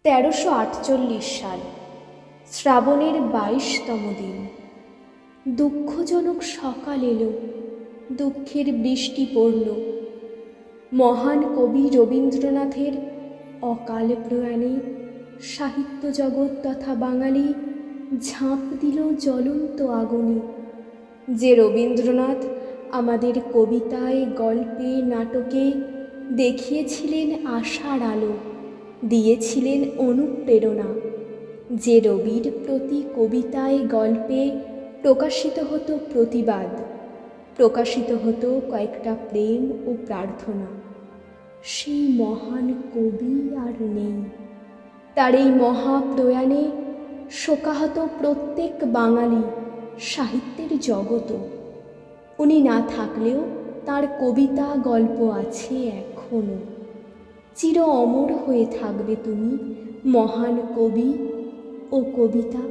1348 সাল শ্রাবণের 22তম দিন। দুঃখজনক সকাল এলো, দুঃখের বৃষ্টি পড়ল। মহান কবি রবীন্দ্রনাথের অকাল প্রয়াণে সাহিত্য জগৎ তথা বাঙালি ঝাঁপ দিল জ্বলন্ত আগুনে। যে রবীন্দ্রনাথ আমাদের কবিতায়, গল্পে, নাটকে দেখিয়েছিলেন আশার আলো, দিয়েছিলেন অনুপ্রেরণা। যে রবির প্রতি কবিতায়, গল্পে প্রকাশিত হতো প্রতিবাদ, প্রকাশিত হতো কয়েকটা প্রেম ও প্রার্থনা, সেই মহান কবি আর নেই। তার এই মহাপ্রয়াণে শোকাহত প্রত্যেক বাঙালি, সাহিত্যের জগৎও। উনি না থাকলেও তার কবিতা, গল্প আছে এখনো। চির অমর হয়ে থাকবে তুমি, মহান কবি ও কবিতা।